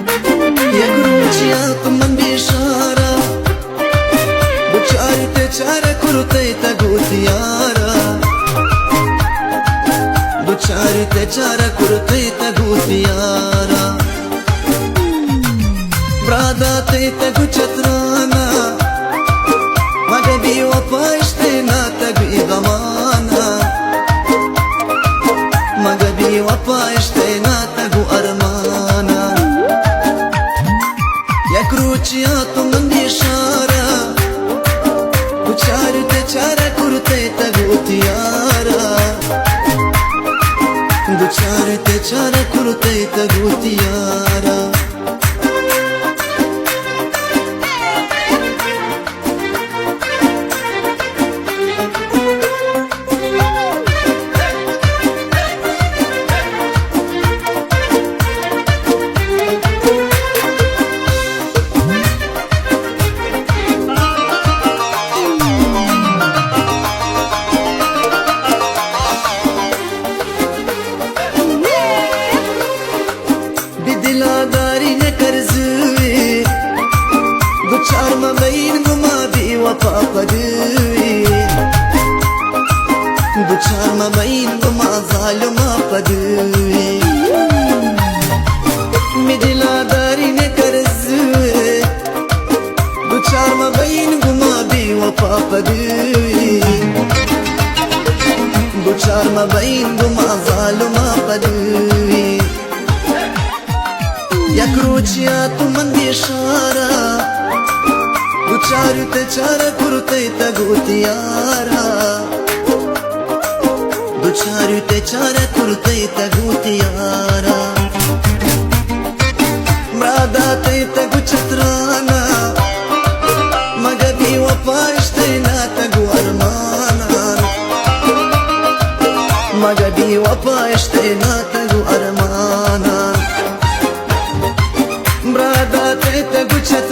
E gruciato man bishara Buchari te chara kurte ta gutiara Buchari te chara kurte ta gutiara Brada te ta guchatrana Magabi wa paishte na ta guidamana Magabi wa paishte na ta gu armana Ya cruciato man bishara Buchari te chara kurte ta gutiara Buchari te chara kurte ta gutiara दिलादारी ने करजुए दुचार मबैन गुमा भी वफा पदुए दुचार मबैन गुमा जालुमा पदुए दिलादारी ने करजुए दुचार मबैन गुमा भी वफा पदुए दुचार मबैन गुमा जालुमा पदुए Ya cruciato man bishara Buchari te chara kurte ta gutiara Buchari te chara kurte ta gutiara Brada te ta guchatrana Magabi wa paishte na ta gu armana Magabi wa paishte na ta gu armana Brada te guchat